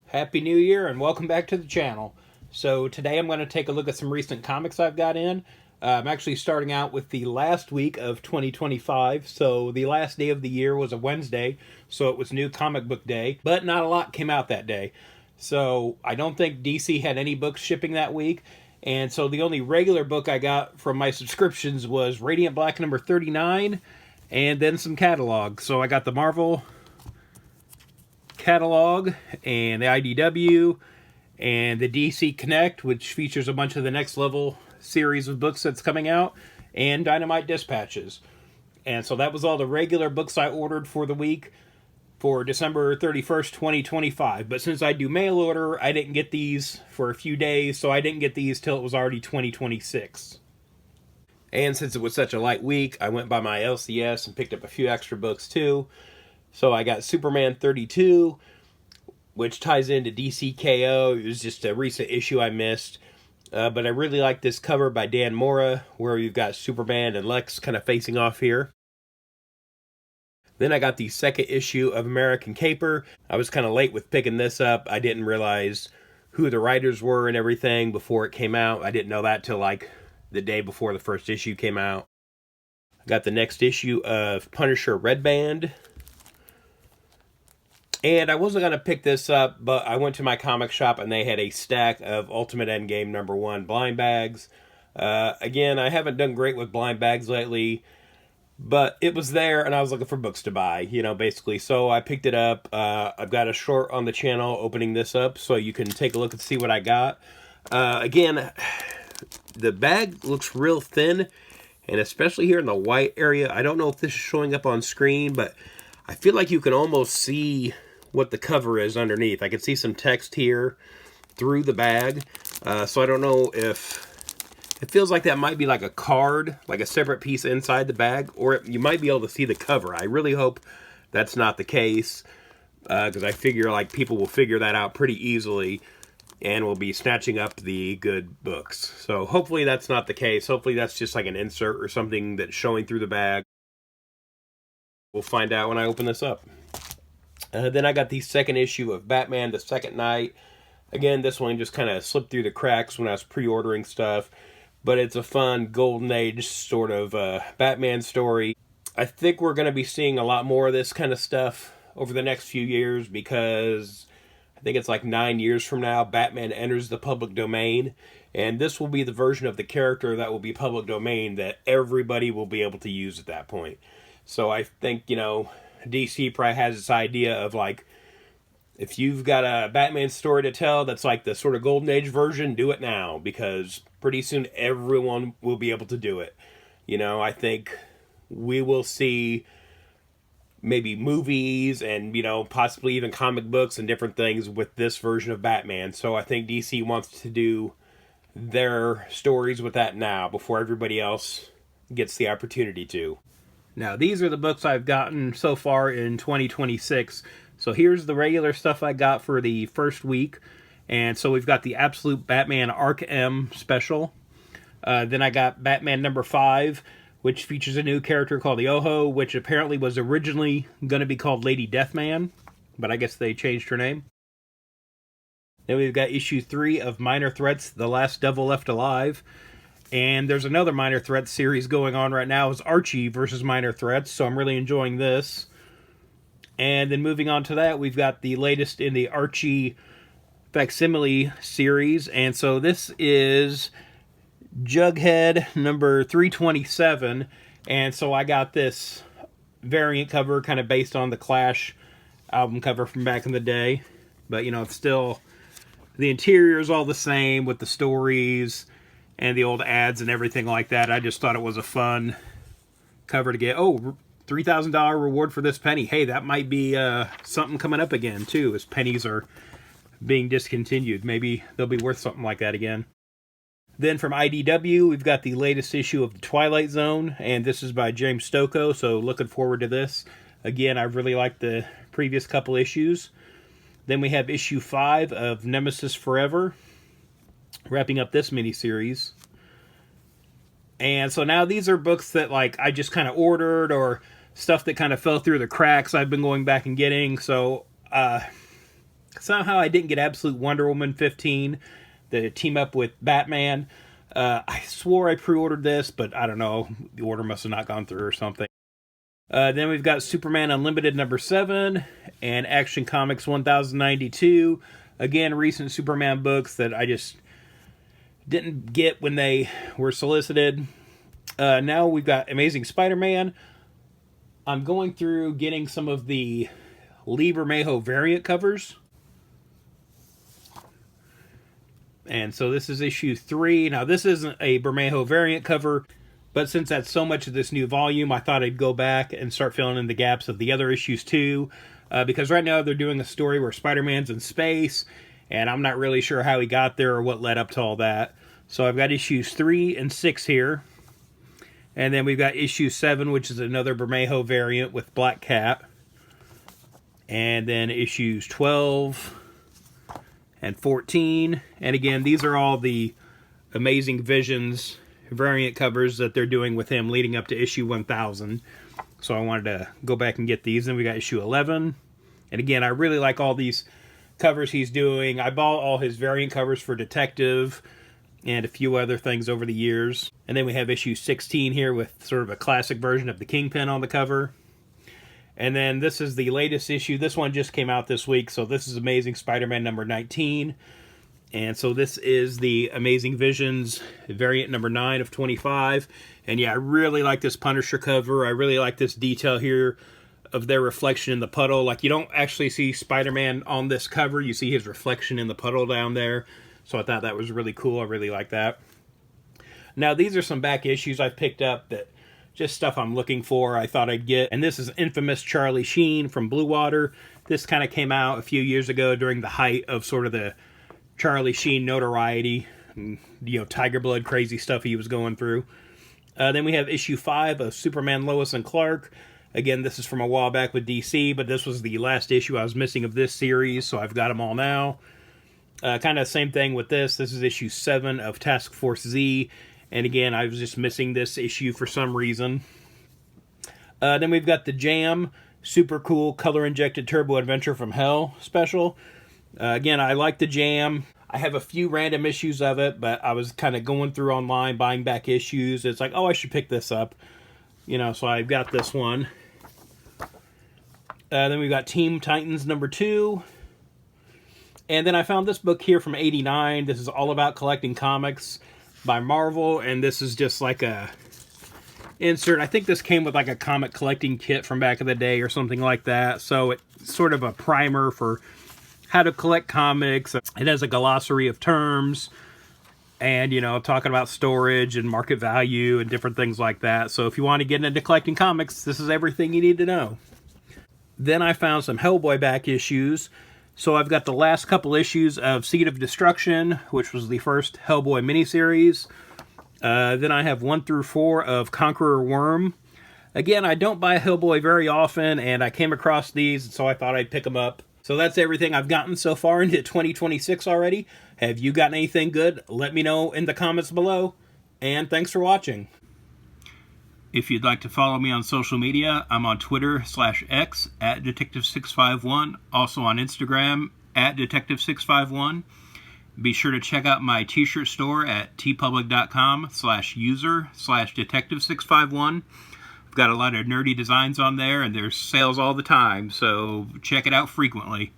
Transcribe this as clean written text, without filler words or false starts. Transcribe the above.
Happy New Year and welcome back to the channel. So today I'm going to take a look at some recent comics I've got in. I'm actually starting out with the last week of 2025. So the last day of the year was a Wednesday, so it was New Comic Book Day, but not a lot came out that day. So I don't think DC had any books shipping that week. And so the only regular book I got from my subscriptions was Radiant Black number 39 and then some catalog. So I got the Marvel catalog and the IDW and the DC Connect, which features a bunch of the Next Level series of books that's coming out, and Dynamite Dispatches. And so that was all the regular books I ordered for the week for December 31st, 2025. But since I do mail order, I didn't get these for a few days, so I didn't get these till it was already 2026. And since it was such a light week, I went by my LCS and picked up a few extra books too. So I got Superman 32, which ties into DCKO. It was just a recent issue I missed. But I really like this cover by Dan Mora, where you've got Superman and Lex kind of facing off here. Then I got the second issue of American Caper. I was kind of late with picking this up. I didn't realize who the writers were and everything before it came out. I didn't know that till like the day before the first issue came out. I got the next issue of Punisher Red Band. And I wasn't going to pick this up, but I went to my comic shop and they had a stack of Ultimate Endgame #1 blind bags. Again, I haven't done great with blind bags lately, but it was there and I was looking for books to buy, basically. So I picked it up. I've got a short on the channel opening this up so you can take a look and see what I got. Again, the bag looks real thin, and especially here in the white area. I don't know if this is showing up on screen, but I feel like you can almost see what the cover is underneath. I can see some text here through the bag. So I don't know if it feels like that might be like a card, like a separate piece inside the bag, or you might be able to see the cover. I really hope that's not the case, because I figure like people will figure that out pretty easily and will be snatching up the good books. So hopefully that's not the case. Hopefully that's just like an insert or something that's showing through the bag. We'll find out when I open this up. Then I got the second issue of Batman the Second Night. Again, this one just kind of slipped through the cracks when I was pre-ordering stuff. But it's a fun Golden Age sort of Batman story. I think we're going to be seeing a lot more of this kind of stuff over the next few years, because I think it's like 9 years from now, Batman enters the public domain. And this will be the version of the character that will be public domain that everybody will be able to use at that point. So I think, DC probably has this idea of like, if you've got a Batman story to tell that's like the sort of Golden Age version, do it now, because pretty soon everyone will be able to do it. I think we will see maybe movies and, possibly even comic books and different things with this version of Batman. So I think DC wants to do their stories with that now before everybody else gets the opportunity to. Now, these are the books I've gotten so far in 2026. So here's the regular stuff I got for the first week. And so we've got the Absolute Batman Arc M special. Then I got Batman #5, which features a new character called the Oho, which apparently was originally going to be called Lady Deathman, but I guess they changed her name. Then we've got issue 3 of Minor Threats, The Last Devil Left Alive. And there's another Minor Threats series going on right now. It's Archie versus Minor Threats, so I'm really enjoying this. And then moving on to that, we've got the latest in the Archie Facsimile series. And so this is Jughead number 327. And so I got this variant cover kind of based on the Clash album cover from back in the day. But, it's still, the interior is all the same with the stories and the old ads and everything like that. I just thought it was a fun cover to get. Oh, $3,000 reward for this penny. Hey, that might be something coming up again, too, as pennies are being discontinued. Maybe they'll be worth something like that again. Then from IDW, we've got the latest issue of The Twilight Zone, and this is by James Stokoe, so looking forward to this. Again, I really liked the previous couple issues. Then we have issue 5 of Nemesis Forever, wrapping up this miniseries. And so now these are books that like I just kind of ordered, or stuff that kind of fell through the cracks I've been going back and getting. So somehow I didn't get Absolute Wonder Woman 15, the team up with Batman. I swore I pre-ordered this, but I don't know. The order must have not gone through or something. Then we've got Superman Unlimited number 7 and Action Comics 1092. Again, recent Superman books that I just didn't get when they were solicited. Now we've got Amazing Spider-Man. I'm going through getting some of the Lee Bermejo variant covers. And so this is issue 3. Now this isn't a Bermejo variant cover, but since that's so much of this new volume, I thought I'd go back and start filling in the gaps of the other issues too. Because right now they're doing a story where Spider-Man's in space, and I'm not really sure how he got there or what led up to all that. So I've got issues 3 and 6 here. And then we've got issue 7, which is another Bermejo variant with Black Cat. And then issues 12 and 14. And again, these are all the Amazing Visions variant covers that they're doing with him leading up to issue 1000. So I wanted to go back and get these. Then we got issue 11. And again, I really like all these covers he's doing. I bought all his variant covers for Detective and a few other things over the years. And then we have issue 16 here with sort of a classic version of the Kingpin on the cover. And then this is the latest issue. This one just came out this week, so this is Amazing Spider-Man number 19. And so this is the Amazing Visions variant number 9 of 25. And yeah, I really like this Punisher cover. I really like this detail here of their reflection in the puddle. Like, you don't actually see Spider-Man on this cover. You see his reflection in the puddle down there. So I thought that was really cool. I really like that. Now, these are some back issues I've picked up that just stuff I'm looking for, I thought I'd get. And this is Infamous Charlie Sheen from Blue Water. This kind of came out a few years ago during the height of sort of the Charlie Sheen notoriety, and, you know, Tiger Blood crazy stuff he was going through. Then we have issue 5 of Superman Lois and Clark. Again, this is from a while back with DC, but this was the last issue I was missing of this series, so I've got them all now. Kind of same thing with this. This is issue 7 of Task Force Z. And again, I was just missing this issue for some reason. Then we've got the Jam, super cool color-injected Turbo Adventure from Hell special. Again, I like the Jam. I have a few random issues of it, but I was kind of going through online, buying back issues. It's like, oh, I should pick this up. You know, so I've got this one. Then we've got Teen Titans number 2. And then I found this book here from '89. This is all about collecting comics by Marvel, and this is just like a insert. I think this came with like a comic collecting kit from back in the day or something like that. So it's sort of a primer for how to collect comics. It has a glossary of terms and, you know, talking about storage and market value and different things like that. So if you want to get into collecting comics, this is everything you need to know. Then I found some Hellboy back issues. So I've got the last couple issues of Seed of Destruction, which was the first Hellboy miniseries. Then I have 1 through 4 of Conqueror Worm. Again, I don't buy Hellboy very often, and I came across these, so I thought I'd pick them up. So that's everything I've gotten so far into 2026 already. Have you gotten anything good? Let me know in the comments below. And thanks for watching. If you'd like to follow me on social media, I'm on Twitter/X at Detective651. Also on Instagram at Detective651. Be sure to check out my t-shirt store at tpublic.com/user/Detective651. I've got a lot of nerdy designs on there, and there's sales all the time, so check it out frequently.